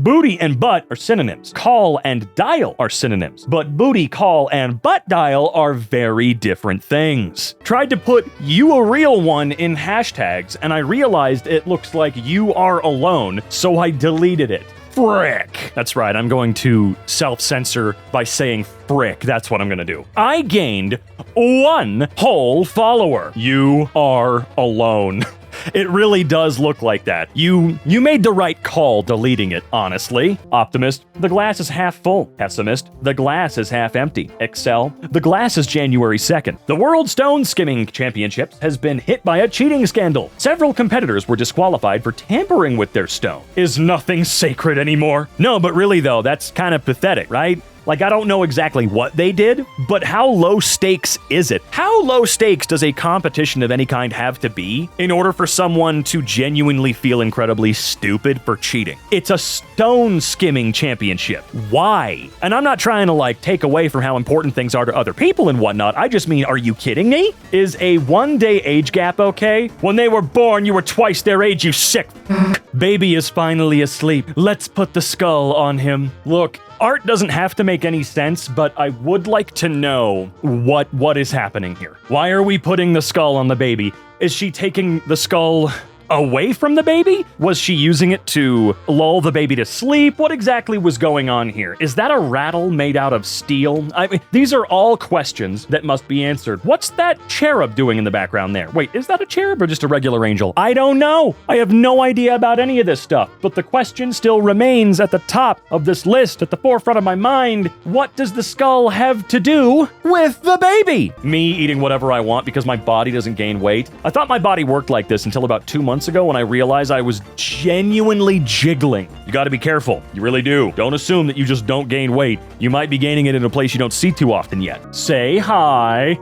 Booty and butt are synonyms. Call and dial are synonyms. But booty call and butt dial are very different things. Tried to put "you a real one" in hashtags, and I realized it looks like "you are alone," so I deleted it. Frick. That's right, I'm going to self-censor by saying frick. That's what I'm gonna do. I gained 1 whole follower. You are alone. It really does look like that. You made the right call deleting it, honestly. Optimist, the glass is half full. Pessimist, the glass is half empty. Excel, the glass is January 2nd. The World Stone Skimming Championships has been hit by a cheating scandal. Several competitors were disqualified for tampering with their stone. Is nothing sacred anymore? No, but really though, that's kind of pathetic, right? Like, I don't know exactly what they did, but how low stakes is it? How low stakes does a competition of any kind have to be in order for someone to genuinely feel incredibly stupid for cheating? It's a stone skimming championship. Why? And I'm not trying to, like, take away from how important things are to other people and whatnot. I just mean, are you kidding me? Is a 1-day age gap okay? When they were born, you were twice their age, you sick Baby is finally asleep. Let's put the skull on him. Look, art doesn't have to make any sense, but I would like to know what is happening here. Why are we putting the skull on the baby? Is she taking the skull away from the baby? Was she using it to lull the baby to sleep? What exactly was going on here? Is that a rattle made out of steel? I mean, these are all questions that must be answered. What's that cherub doing in the background there? Wait, is that a cherub or just a regular angel? I don't know. I have no idea about any of this stuff, but the question still remains at the top of this list, at the forefront of my mind. What does the skull have to do with the baby? Me eating whatever I want because my body doesn't gain weight? I thought my body worked like this until about 2 months ago when I realized I was genuinely jiggling. You gotta be careful. You really do. Don't assume that you just don't gain weight. You might be gaining it in a place you don't see too often yet. Say hi.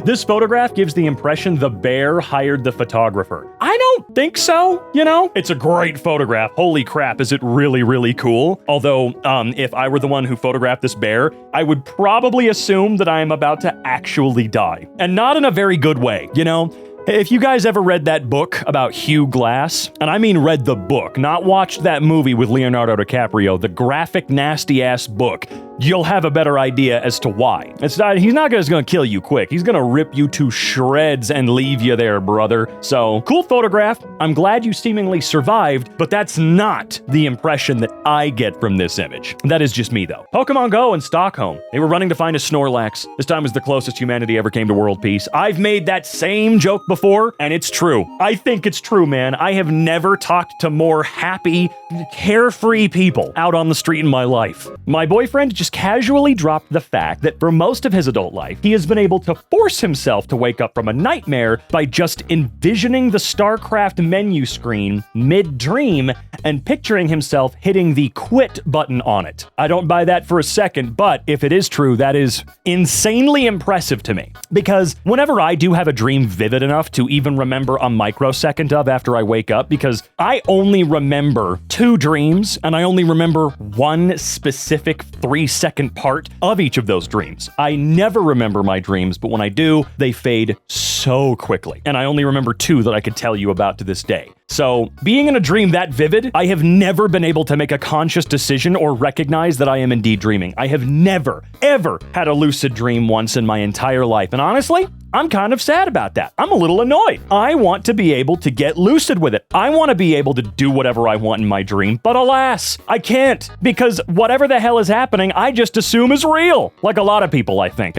This photograph gives the impression the bear hired the photographer. I don't think so, you know? It's a great photograph. Holy crap, is it really, really cool? Although, if I were the one who photographed this bear, I would probably assume that I am about to actually die. And not in a very good way, you know? If you guys ever read that book about Hugh Glass, and I mean read the book, not watched that movie with Leonardo DiCaprio, the graphic, nasty-ass book, you'll have a better idea as to why. He's not just gonna kill you quick. He's gonna rip you to shreds and leave you there, brother. So, cool photograph. I'm glad you seemingly survived, but that's not the impression that I get from this image. That is just me, though. Pokemon Go in Stockholm. They were running to find a Snorlax. This time was the closest humanity ever came to world peace. I've made that same joke before, and it's true. I think it's true, man. I have never talked to more happy, carefree people out on the street in my life. My boyfriend just casually dropped the fact that for most of his adult life, he has been able to force himself to wake up from a nightmare by just envisioning the StarCraft menu screen mid-dream and picturing himself hitting the quit button on it. I don't buy that for a second, but if it is true, that is insanely impressive to me. Because whenever I do have a dream vivid enough to even remember a microsecond of after I wake up, because I only remember 2 dreams, and I only remember one specific 3-second part of each of those dreams. I never remember my dreams, but when I do, they fade so quickly. And I only remember 2 that I could tell you about to this day. So, being in a dream that vivid, I have never been able to make a conscious decision or recognize that I am indeed dreaming. I have never, ever had a lucid dream once in my entire life. And honestly, I'm kind of sad about that. I'm a little annoyed. I want to be able to get lucid with it. I want to be able to do whatever I want in my dream, but alas, I can't, because whatever the hell is happening, I just assume is real. Like a lot of people, I think.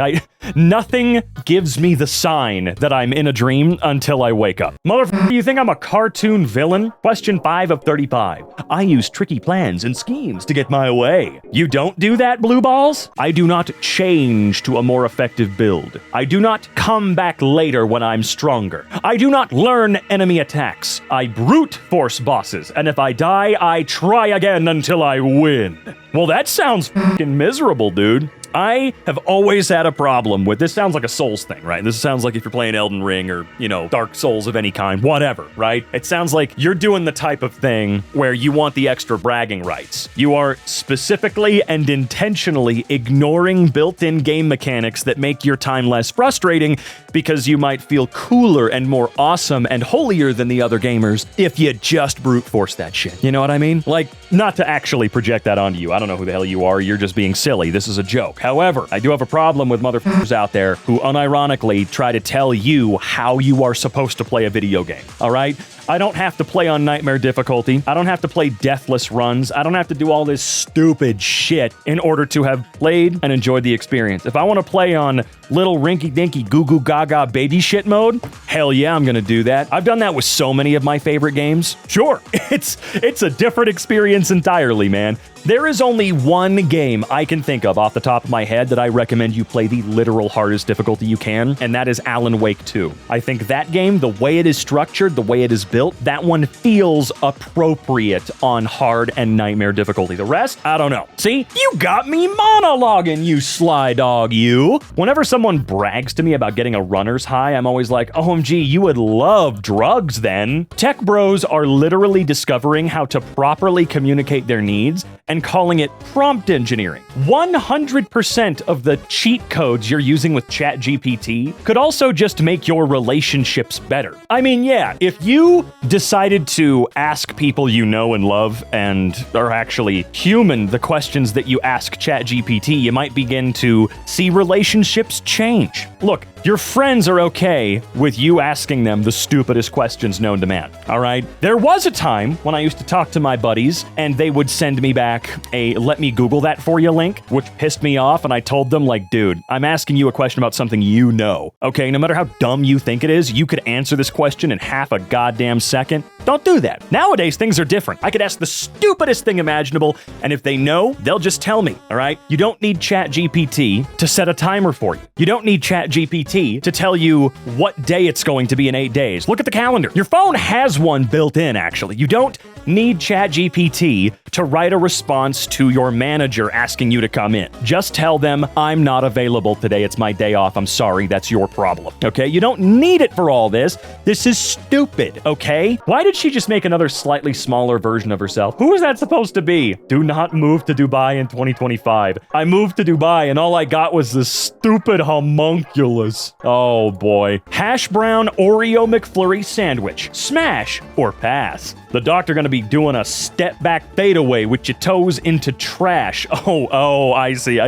Nothing gives me the sign that I'm in a dream until I wake up. Motherfucker, you think I'm a cartoon villain? Question 5 of 35. I use tricky plans and schemes to get my way. You don't do that, blue balls? I do not change to a more effective build. I do not come back later when I'm stronger. I do not learn enemy attacks. I brute force bosses, and if I die, I try again until I win. Well, that sounds fucking miserable, dude. I have always had a problem with this. Sounds like a Souls thing, right? This sounds like if you're playing Elden Ring or, Dark Souls of any kind, whatever, right? It sounds like you're doing the type of thing where you want the extra bragging rights. You are specifically and intentionally ignoring built-in game mechanics that make your time less frustrating because you might feel cooler and more awesome and holier than the other gamers if you just brute force that shit. You know what I mean? Like, not to actually project that onto you. I don't know who the hell you are. You're just being silly. This is a joke. However, I do have a problem with motherfuckers out there who unironically try to tell you how you are supposed to play a video game. All right? I don't have to play on nightmare difficulty. I don't have to play deathless runs. I don't have to do all this stupid shit in order to have played and enjoyed the experience. If I want to play on little rinky-dinky goo-goo gaga baby shit mode, hell yeah, I'm gonna do that. I've done that with so many of my favorite games. Sure, it's a different experience entirely, man. There is only one game I can think of off the top of my head that I recommend you play the literal hardest difficulty you can, and that is Alan Wake 2. I think that game, the way it is structured, the way it is built, that one feels appropriate on hard and nightmare difficulty. The rest, I don't know. See? You got me monologuing, you sly dog, you. Whenever someone brags to me about getting a runner's high, I'm always like, OMG, you would love drugs then. Tech bros are literally discovering how to properly communicate their needs and calling it prompt engineering. 100% of the cheat codes you're using with ChatGPT could also just make your relationships better. I mean, yeah, if you decided to ask people you know and love and are actually human the questions that you ask ChatGPT, you might begin to see relationships change. Look, your friends are okay with you asking them the stupidest questions known to man, all right? There was a time when I used to talk to my buddies and they would send me back a "let me Google that for you" link, which pissed me off, and I told them, like, dude, I'm asking you a question about something you know, okay? No matter how dumb you think it is, you could answer this question in half a goddamn second. Don't do that. Nowadays, things are different. I could ask the stupidest thing imaginable, and if they know, they'll just tell me, all right? You don't need ChatGPT to set a timer for you. You don't need ChatGPT to tell you what day it's going to be in 8 days. Look at the calendar. Your phone has one built in, actually. You don't need ChatGPT to write a response to your manager asking you to come in. Just tell them, I'm not available today. It's my day off. I'm sorry. That's your problem. Okay? You don't need it for all this. This is stupid. Okay? Why did she just make another slightly smaller version of herself? Who is that supposed to be? Do not move to Dubai in 2025. I moved to Dubai and all I got was this stupid homunculus. Oh boy. Hash brown Oreo McFlurry sandwich. Smash or pass? The doctor gonna be doing a step back fadeaway with your toes into trash. Oh, I see.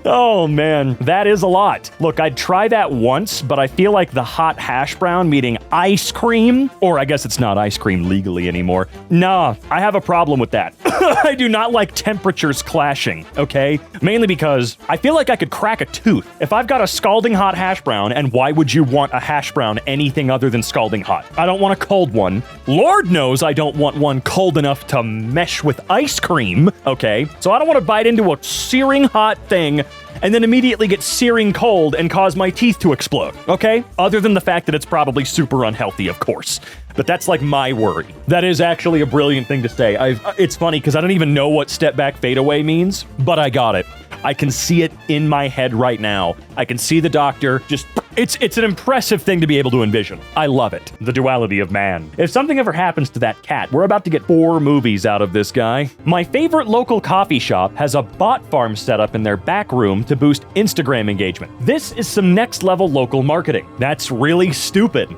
Oh man, that is a lot. Look, I'd try that once, but I feel like the hot hash brown meeting ice cream, or I guess it's not ice cream legally anymore. Nah, I have a problem with that. I do not like temperatures clashing, okay? Mainly because I feel like I could crack a tooth. If I've got a scalding hot hash brown, and why would you want a hash brown anything other than scalding hot? I don't want a cold one. Lord knows I don't want one cold enough to mesh with ice cream, okay? So I don't want to bite into a searing hot thing and then immediately get searing cold and cause my teeth to explode, okay? Other than the fact that it's probably super unhealthy, of course. But that's like my worry. That is actually a brilliant thing to say. It's funny because I don't even know what step back fadeaway means, but I got it. I can see it in my head right now. I can see the doctor just... It's an impressive thing to be able to envision. I love it. The duality of man. If something ever happens to that cat, we're about to get 4 movies out of this guy. My favorite local coffee shop has a bot farm set up in their back room to boost Instagram engagement. This is some next level local marketing. That's really stupid.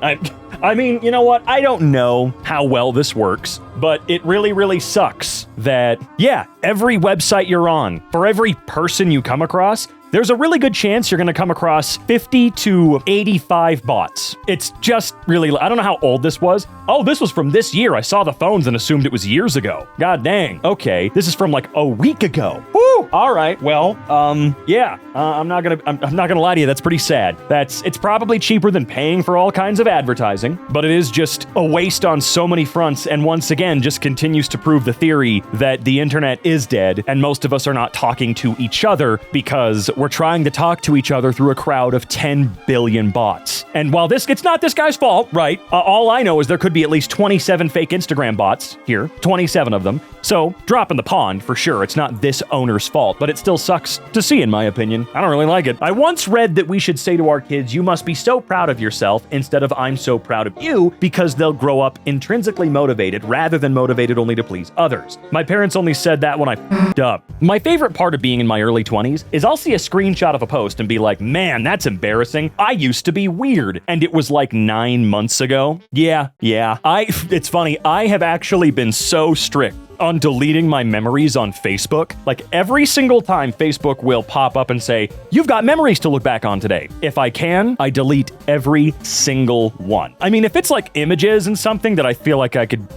I mean, you know what? I don't know how well this works, but it really, really sucks that, yeah, every website you're on, for every person you come across, there's a really good chance you're going to come across 50 to 85 bots. It's just really... I don't know how old this was. Oh, this was from this year. I saw the phones and assumed it was years ago. God dang. Okay, this is from like a week ago. Woo! All right, well, yeah. I'm not gonna lie to you. That's pretty sad. It's probably cheaper than paying for all kinds of advertising, but it is just a waste on so many fronts, and once again, just continues to prove the theory that the internet is dead, and most of us are not talking to each other because we're trying to talk to each other through a crowd of 10 billion bots. And while it's not this guy's fault, right? All I know is there could be at least 27 fake Instagram bots here, 27 of them. So drop in the pond for sure. It's not this owner's fault. fault, but it still sucks to see, in my opinion. I don't really like it. I once read that we should say to our kids, you must be so proud of yourself instead of I'm so proud of you, because they'll grow up intrinsically motivated rather than motivated only to please others. My parents only said that when I f***ed up. My favorite part of being in my early 20s is I'll see a screenshot of a post and be like, man, that's embarrassing. I used to be weird. And it was like 9 months ago. Yeah. It's funny. I have actually been so strict on deleting my memories on Facebook. Like every single time Facebook will pop up and say, you've got memories to look back on today. If I can, I delete every single one. I mean, if it's like images and something that I feel like I could,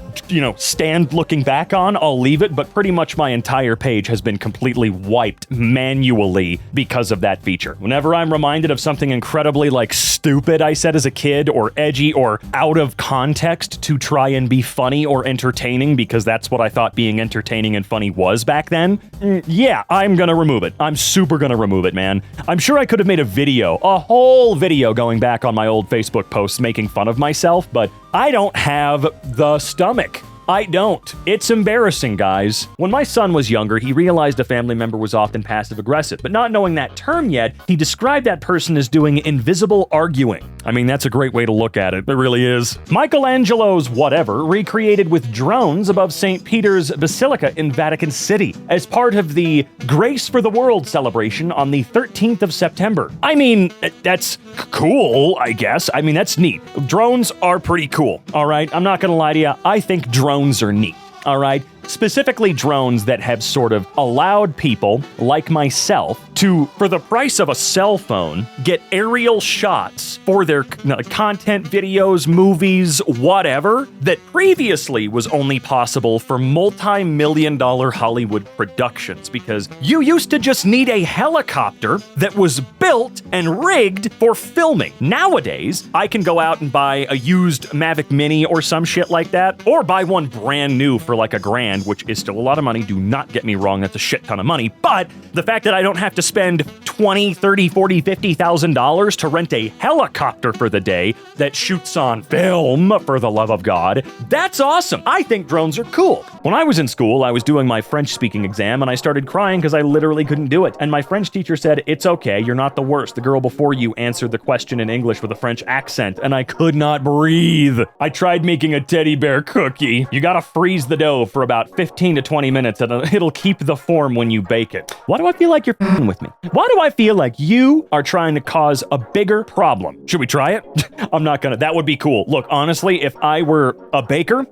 stand looking back on, I'll leave it, but pretty much my entire page has been completely wiped manually because of that feature. Whenever I'm reminded of something incredibly stupid I said as a kid, or edgy or out of context to try and be funny or entertaining, because that's what I thought being entertaining and funny was back then, yeah, I'm gonna remove it. I'm super gonna remove it, man. I'm sure I could have made a whole video going back on my old Facebook posts making fun of myself, but I don't have the stomach. I don't. It's embarrassing, guys. When my son was younger, he realized a family member was often passive-aggressive, but not knowing that term yet, he described that person as doing invisible arguing. I mean, that's a great way to look at it. It really is. Michelangelo's whatever recreated with drones above St. Peter's Basilica in Vatican City as part of the Grace for the World celebration on the 13th of September. I mean, that's cool, I guess. I mean, that's neat. Drones are pretty cool, all right? I'm not gonna lie to you. I think drones are neat, all right? Specifically drones that have sort of allowed people like myself to, for the price of a cell phone, get aerial shots for their content, videos, movies, whatever, that previously was only possible for multi-million-dollar Hollywood productions, because you used to just need a helicopter that was built and rigged for filming. Nowadays, I can go out and buy a used Mavic Mini or some shit like that, or buy one brand new for like $1,000, which is still a lot of money. Do not get me wrong, that's a shit ton of money. But the fact that I don't have to spend $20, $30, $40, $50,000 to rent a helicopter for the day that shoots on film, for the love of God, that's awesome. I think drones are cool. When I was in school, I was doing my French speaking exam and I started crying because I literally couldn't do it. And my French teacher said, it's okay, you're not the worst. The girl before you answered the question in English with a French accent, and I could not breathe. I tried making a teddy bear cookie. You gotta freeze the dough for about 15 to 20 minutes and it'll keep the form when you bake it. Why do I feel like you're f***ing with me? Why do I feel like you are trying to cause a bigger problem? Should we try it? I'm not gonna. That would be cool. Look, honestly, if I were a baker,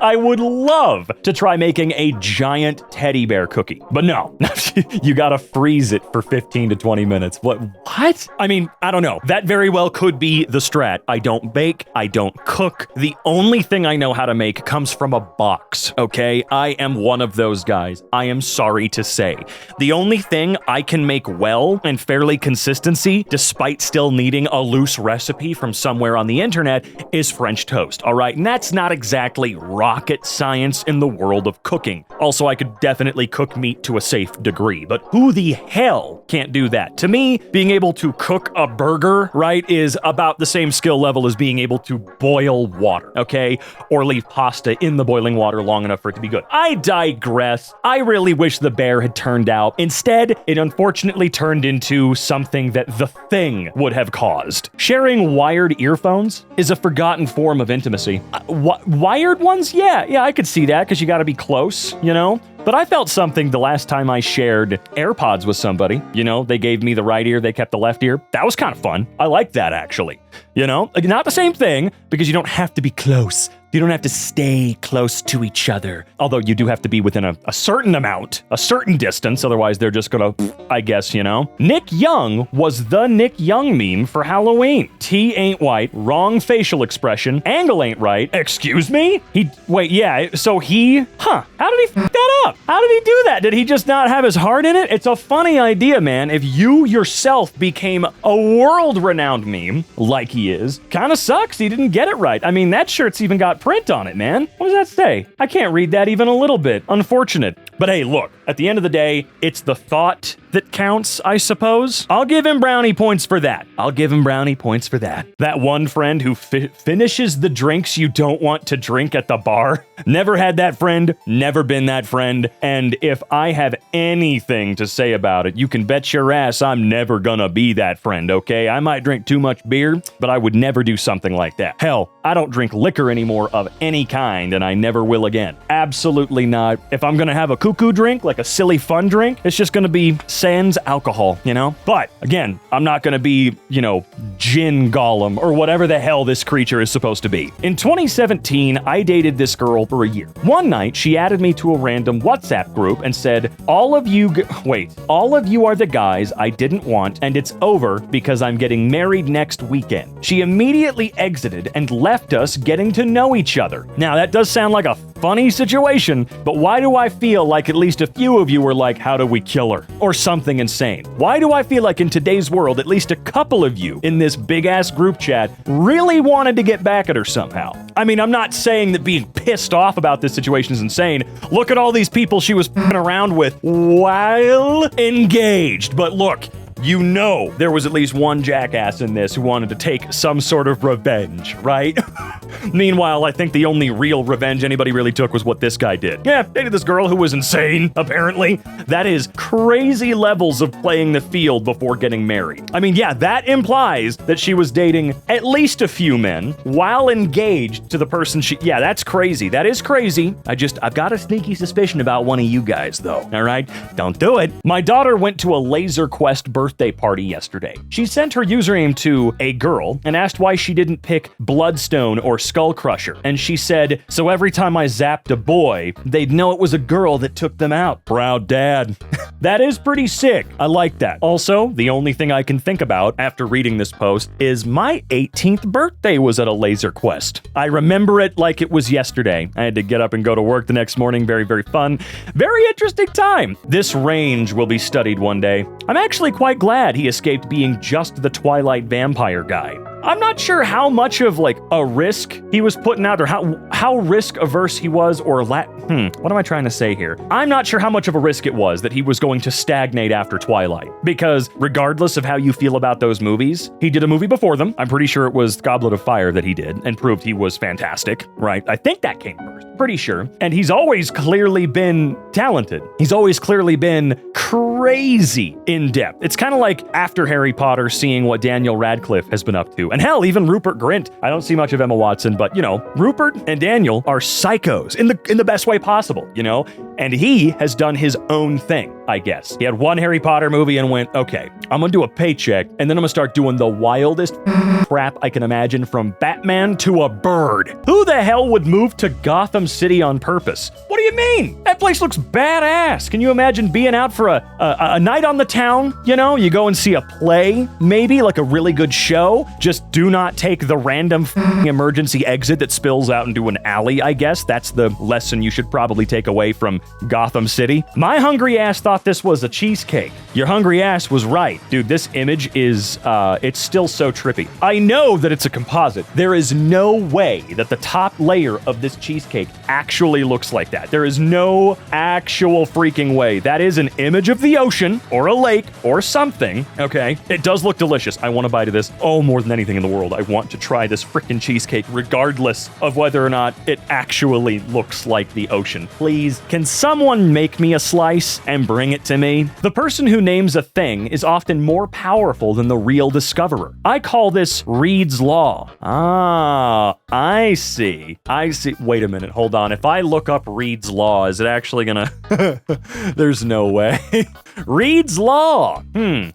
I would love to try making a giant teddy bear cookie. But no, you gotta freeze it for 15 to 20 minutes. What? I mean, I don't know. That very well could be the strat. I don't bake. I don't cook. The only thing I know how to make comes from a box, okay? I am one of those guys. I am sorry to say. The only thing I can make well and fairly consistency, despite still needing a loose recipe from somewhere on the internet, is French toast, all right? And that's not exactly rocket science in the world of cooking. Also, I could definitely cook meat to a safe degree, but who the hell can't do that? To me, being able to cook a burger, right, is about the same skill level as being able to boil water, okay? Or leave pasta in the boiling water long enough for it to be good. I digress. I really wish the bear had turned out. Instead, it unfortunately turned into something that the Thing would have caused. Sharing wired earphones is a forgotten form of intimacy. Wired ones? Yeah, I could see that because you gotta be close, you know? But I felt something the last time I shared AirPods with somebody. You know, they gave me the right ear, they kept the left ear. That was kind of fun. I liked that, actually. You know, like, not the same thing, because you don't have to be close. You don't have to stay close to each other. Although you do have to be within a certain amount, a certain distance, otherwise they're just gonna, I guess, you know? Nick Young was the Nick Young meme for Halloween. T ain't white, wrong facial expression, angle ain't right, excuse me? How did he f*** that up? How did he do that? Did he just not have his heart in it? It's a funny idea, man. If you yourself became a world-renowned meme, like he is, kinda sucks he didn't get it right. I mean, that shirt's even got print on it, man. What does that say? I can't read that even a little bit. Unfortunate. But hey, look, at the end of the day, it's the thought that counts, I suppose. I'll give him brownie points for that. That one friend who finishes the drinks you don't want to drink at the bar. Never had that friend, never been that friend, and if I have anything to say about it, you can bet your ass I'm never gonna be that friend, okay? I might drink too much beer, but I would never do something like that. Hell, I don't drink liquor anymore of any kind, and I never will again. Absolutely not. If I'm gonna have a cuckoo drink, like a silly fun drink, it's just gonna be sans alcohol, you know? But, again, I'm not gonna be, gin golem, or whatever the hell this creature is supposed to be. In 2017, I dated this girl for a year. One night, she added me to a random WhatsApp group and said, all of you are the guys I didn't want, and it's over because I'm getting married next weekend. She immediately exited and left us getting to know each other. Now, that does sound like a funny situation, but why do I feel like at least a few of you were like, how do we kill her? Or something insane. Why do I feel like in today's world, at least a couple of you in this big-ass group chat really wanted to get back at her somehow? I mean, I'm not saying that being pissed off about this situation is insane. Look at all these people she was f***ing around with while engaged. But look, there was at least one jackass in this who wanted to take some sort of revenge, right? Meanwhile, I think the only real revenge anybody really took was what this guy did. Yeah, dated this girl who was insane, apparently. That is crazy levels of playing the field before getting married. I mean, yeah, that implies that she was dating at least a few men while engaged to the person yeah, that's crazy. That is crazy. I've got a sneaky suspicion about one of you guys, though, all right? Don't do it. My daughter went to a Laser Quest birthday party yesterday. She sent her username to a girl and asked why she didn't pick Bloodstone or Skull Crusher. And she said, so every time I zapped a boy, they'd know it was a girl that took them out. Proud dad. That is pretty sick. I like that. Also, the only thing I can think about after reading this post is my 18th birthday was at a Laser Quest. I remember it like it was yesterday. I had to get up and go to work the next morning. Very, very fun. Very interesting time. This range will be studied one day. I'm actually quite glad he escaped being just the Twilight vampire guy. I'm not sure how much of a risk he was putting out, or how risk averse he was, or what am I trying to say here? I'm not sure how much of a risk it was that he was going to stagnate after Twilight, because regardless of how you feel about those movies, he did a movie before them. I'm pretty sure it was Goblet of Fire that he did and proved he was fantastic, right? I think that came first. Pretty sure. And he's always clearly been talented. He's always clearly been crazy in depth. It's kind of like after Harry Potter, seeing what Daniel Radcliffe has been up to. And hell, even Rupert Grint. I don't see much of Emma Watson, but Rupert and Daniel are psychos in the best way possible, And he has done his own thing, I guess. He had one Harry Potter movie and went, okay, I'm gonna do a paycheck, and then I'm gonna start doing the wildest crap I can imagine, from Batman to a bird. Who the hell would move to Gotham City on purpose? What do you mean? That place looks badass. Can you imagine being out for a night on the town? You go and see a play, maybe like a really good show. Just do not take the random emergency exit that spills out into an alley, I guess. That's the lesson you should probably take away from Gotham City. My hungry ass thought this was a cheesecake. Your hungry ass was right. Dude, this image is, it's still so trippy. I know that it's a composite. There is no way that the top layer of this cheesecake actually looks like that. There is no actual freaking way. That is an image of the ocean or a lake or something, okay? It does look delicious. I want to bite of this. Oh, more than anything in the world, I want to try this freaking cheesecake regardless of whether or not it actually looks like the ocean. Please, can someone make me a slice and bring it to me? The person who names a thing is often more powerful than the real discoverer. I call this Reed's Law. Ah, I see. Wait a minute, hold on. If I look up Reed's Law, is it actually gonna... There's no way. Reed's Law. An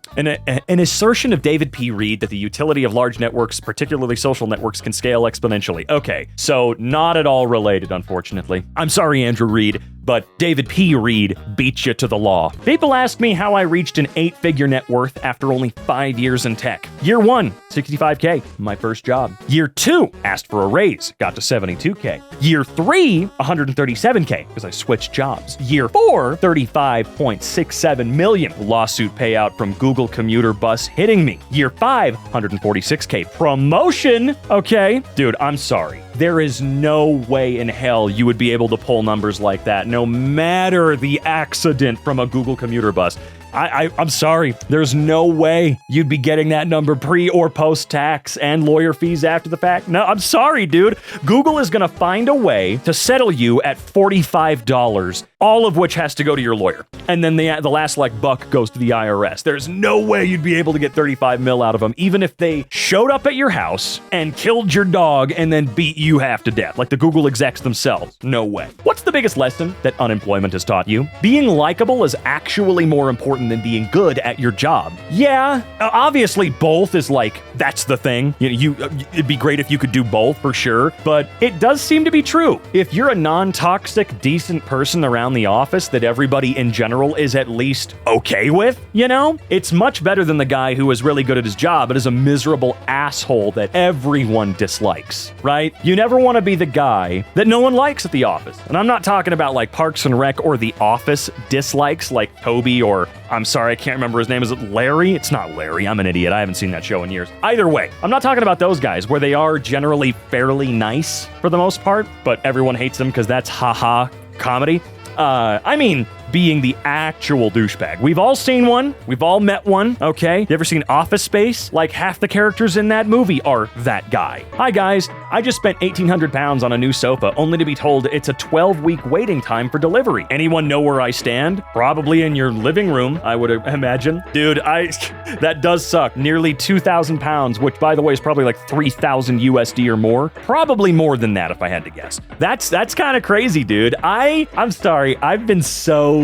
assertion of David P. Reed that the utility of large networks, particularly social networks, can scale exponentially. Okay, so not at all related, unfortunately. I'm sorry, Andrew Reed, but David P. Reed beats you to the law. People ask me how I reached an 8-figure net worth after only 5 years in tech. Year 1, $65K, my first job. Year 2, asked for a raise, got to $72K. Year 3, $137K, because I switched jobs. Year 4, $35.67 million. Lawsuit payout from Google commuter bus hitting me. Year 5, $146K. Promotion! Okay, dude, I'm sorry. There is no way in hell you would be able to pull numbers like that, no matter the accident from a Google commuter bus. I'm sorry. There's no way you'd be getting that number pre or post tax and lawyer fees after the fact. No, I'm sorry, dude. Google is going to find a way to settle you at $45, all of which has to go to your lawyer. And then the last buck goes to the IRS. There's no way you'd be able to get 35 mil out of them, even if they showed up at your house and killed your dog and then beat you half to death, like the Google execs themselves. No way. What's the biggest lesson that unemployment has taught you? Being likable is actually more important than being good at your job. Yeah, obviously both is that's the thing. It'd be great if you could do both for sure, but it does seem to be true. If you're a non-toxic, decent person around the office that everybody in general is at least okay with, it's much better than the guy who is really good at his job but is a miserable asshole that everyone dislikes, right? You never want to be the guy that no one likes at the office. And I'm not talking about Parks and Rec or The Office dislikes like Toby or, I'm sorry, I can't remember his name. Is it Larry? It's not Larry. I'm an idiot. I haven't seen that show in years. Either way, I'm not talking about those guys where they are generally fairly nice for the most part, but everyone hates them because that's haha comedy. I mean, being the actual douchebag. We've all seen one. We've all met one, okay? You ever seen Office Space? Half the characters in that movie are that guy. Hi, guys. I just spent 1,800 pounds on a new sofa, only to be told it's a 12-week waiting time for delivery. Anyone know where I stand? Probably in your living room, I would imagine. Dude, that does suck. Nearly 2,000 pounds, which, by the way, is probably 3,000 USD or more. Probably more than that, if I had to guess. That's kind of crazy, dude. I'm sorry. I've been so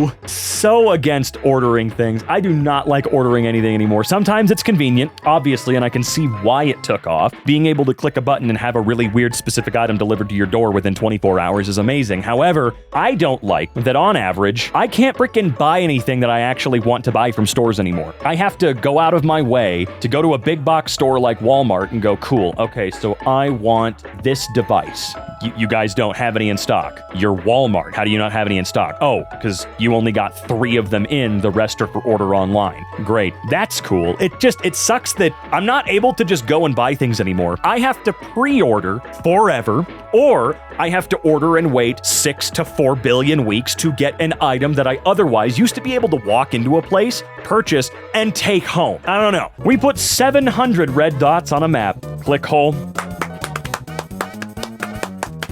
against ordering things. I do not like ordering anything anymore. Sometimes it's convenient, obviously, and I can see why it took off. Being able to click a button and have a really weird specific item delivered to your door within 24 hours is amazing. However, I don't like that on average, I can't freaking buy anything that I actually want to buy from stores anymore. I have to go out of my way to go to a big box store like Walmart and go, cool, okay, so I want this device. You guys don't have any in stock. You're Walmart. How do you not have any in stock? Oh, because you only got 3 of them in, the rest are for order online. Great. That's cool. It sucks that I'm not able to just go and buy things anymore. I have to pre-order forever, or I have to order and wait 6 to 4 billion weeks to get an item that I otherwise used to be able to walk into a place, purchase, and take home. I don't know. We put 700 red dots on a map. Click hole.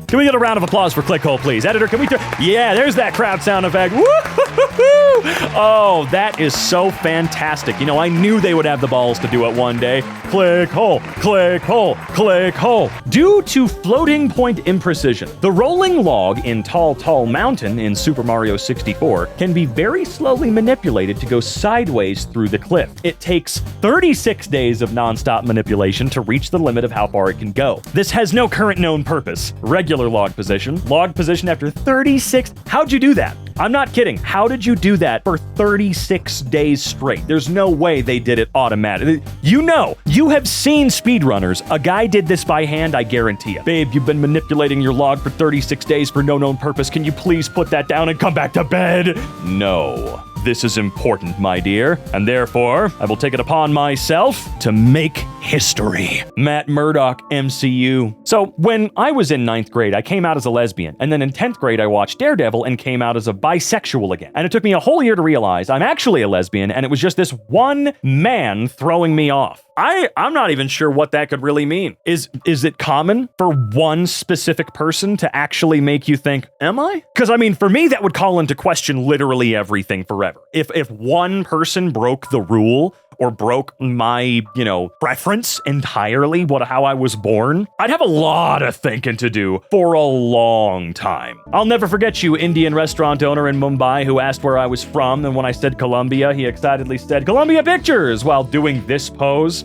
Can we get a round of applause for Clickhole, please? Editor, can we Yeah, there's that crowd sound effect. Woo-hoo-hoo-hoo! Oh, that is so fantastic. I knew they would have the balls to do it one day. Click hole, click hole, click hole. Due to floating point imprecision, the rolling log in Tall Tall Mountain in Super Mario 64 can be very slowly manipulated to go sideways through the cliff. It takes 36 days of nonstop manipulation to reach the limit of how far it can go. This has no current known purpose. Regular log position after 36. How'd you do that? I'm not kidding. How did you do that for 36 days straight? There's no way they did it automatically. You have seen speedrunners. A guy did this by hand, I guarantee you. Babe, you've been manipulating your log for 36 days for no known purpose. Can you please put that down and come back to bed? No. This is important, my dear, and therefore, I will take it upon myself to make history. Matt Murdock, MCU. So, when I was in 9th grade, I came out as a lesbian, and then in 10th grade, I watched Daredevil and came out as a bisexual again. And it took me a whole year to realize I'm actually a lesbian, and it was just this one man throwing me off. I'm not even sure what that could really mean. Is it common for one specific person to actually make you think, am I? Because for me, that would call into question literally everything forever. If one person broke the rule or broke my, preference entirely, how I was born, I'd have a lot of thinking to do for a long time. I'll never forget you, Indian restaurant owner in Mumbai who asked where I was from, and when I said Colombia, he excitedly said, Columbia Pictures, while doing this pose.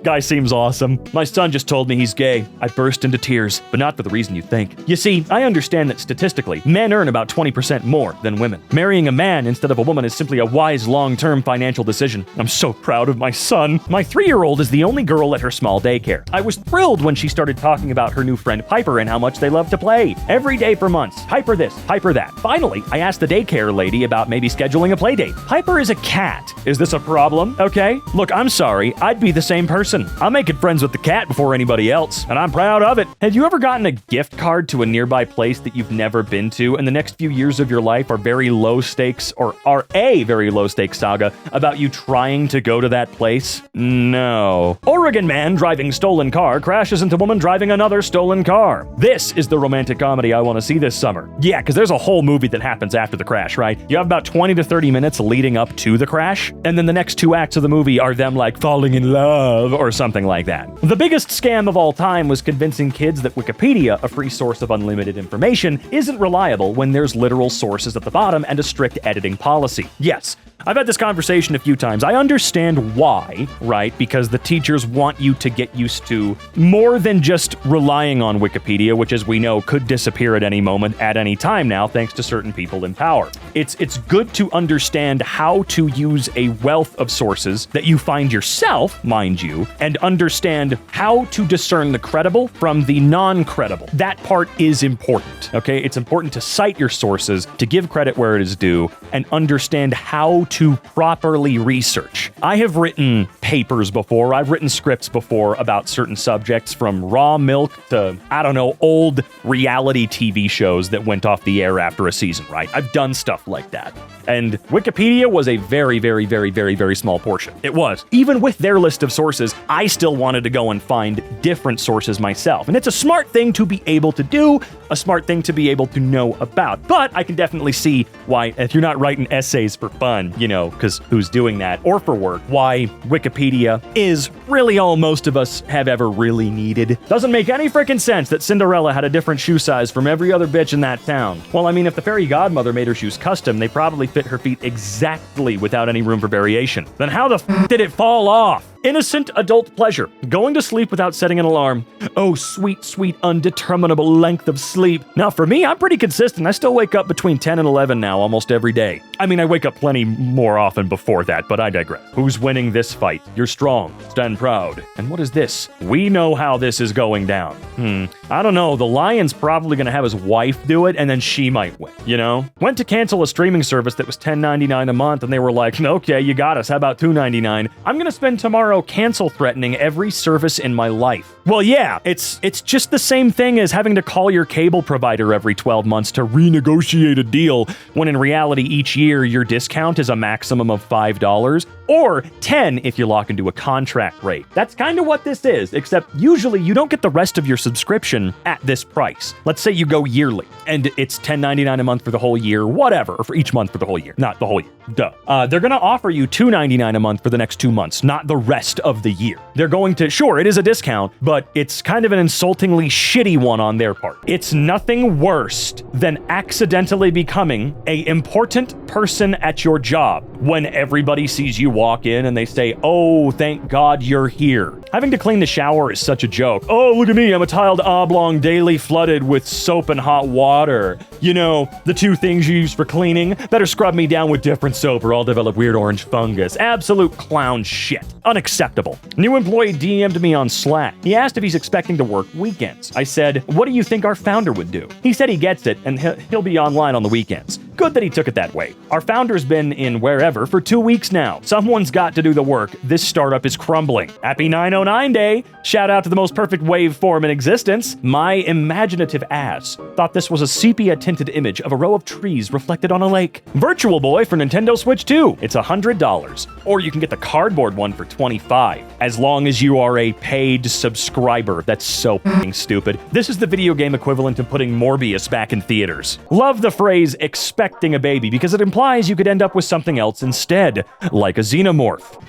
Guy seems awesome. My son just told me he's gay. I burst into tears, but not for the reason you think. You see, I understand that statistically, men earn about 20% more than women. Marrying a man instead of a woman is simply a wise long-term financial decision. I'm so proud of my son. My 3-year-old is the only girl at her small daycare. I was thrilled when she started talking about her new friend Piper and how much they love to play. Every day for months. Piper this, Piper that. Finally, I asked the daycare lady about maybe scheduling a play date. Piper is a cat. Is this a problem? Okay. Look, I'm sorry. I'd be the same person. I'm making friends with the cat before anybody else, and I'm proud of it. Have you ever gotten a gift card to a nearby place that you've never been to, and the next few years of your life are very low stakes or are or a very low-stakes saga about you trying to go to that place? No. Oregon man driving stolen car crashes into woman driving another stolen car. This is the romantic comedy I want to see this summer. Yeah, because there's a whole movie that happens after the crash, right? You have about 20 to 30 minutes leading up to the crash, and then the next 2 acts of the movie are them like falling in love or something like that. The biggest scam of all time was convincing kids that Wikipedia, a free source of unlimited information, isn't reliable when there's literal sources at the bottom and a strict editing policy. Yes, I've had this conversation a few times. I understand why, right? Because the teachers want you to get used to more than just relying on Wikipedia, which, as we know, could disappear at any moment, at any time now, thanks to certain people in power. It's good to understand how to use a wealth of sources that you find yourself, mind you, and understand how to discern the credible from the non-credible. That part is important, okay? It's important to cite your sources, to give credit where it is due, and understand how to properly research. I have written papers before, I've written scripts before about certain subjects, from raw milk to, I don't know, old reality TV shows that went off the air after a season, right? I've done stuff like that. And Wikipedia was a very, very, very, very, very small portion. It was. Even with their list of sources, I still wanted to go and find different sources myself. And it's a smart thing to be able to do, a smart thing to be able to know about. But I can definitely see why, if you're not writing essays for fun, you know, because who's doing that, or for work, why Wikipedia is really all most of us have ever really needed. Doesn't make any freaking sense that Cinderella had a different shoe size from every other bitch in that town. Well, I mean, if the fairy godmother made her shoes custom, they probably fit her feet exactly without any room for variation. Then how the f did it fall off? Innocent adult pleasure. Going to sleep without setting an alarm. Oh, sweet, sweet, undeterminable length of sleep. Now, for me, I'm pretty consistent. I still wake up between 10 and 11 now, almost every day. I mean, I wake up plenty more often before that, but I digress. Who's winning this fight? You're strong. Stand proud. And what is this? We know how this is going down. I don't know. The lion's probably going to have his wife do it, and then she might win, you know? Went to cancel a streaming service that was $10.99 a month, and they were like, okay, you got us. How about $2.99? I'm going to spend tomorrow cancel threatening every service in my life. Well, yeah, it's just the same thing as having to call your cable provider every 12 months to renegotiate a deal, when in reality each year your discount is a maximum of $5 or $10 if you lock into a contract rate. That's kind of what this is, except usually you don't get the rest of your subscription at this price. Let's say you go yearly and it's $10.99 a month for the whole year, whatever, or for each month for the whole year, not the whole year. Duh. They're going to offer you $2.99 a month for the next 2 months, not the rest of the year. They're going to, sure, it is a discount, but it's kind of an insultingly shitty one on their part. It's nothing worse than accidentally becoming an important person at your job when everybody sees you walk in and they say, oh, thank God you're here. Having to clean the shower is such a joke. Oh, look at me, I'm a tiled oblong daily flooded with soap and hot water. You know, the two things you use for cleaning. Better scrub me down with different soap or I'll develop weird orange fungus. Absolute clown shit. Unacceptable. New employee DM'd me on Slack. He asked if he's expecting to work weekends. I said, what do you think our founder would do? He said he gets it and he'll be online on the weekends. Good that he took it that way. Our founder's been in wherever for 2 weeks now. Someone's got to do the work. This startup is crumbling. Happy 909 day. Shout out to the most perfect waveform in existence. My imaginative ass thought this was a sepia-tinted image of a row of trees reflected on a lake. Virtual Boy for Nintendo Switch 2. It's $100. Or you can get the cardboard one for $25. As long as you are a paid subscriber. That's so f***ing stupid. This is the video game equivalent to putting Morbius back in theaters. Love the phrase expecting a baby because it implies you could end up with something else instead, like a xenomorph.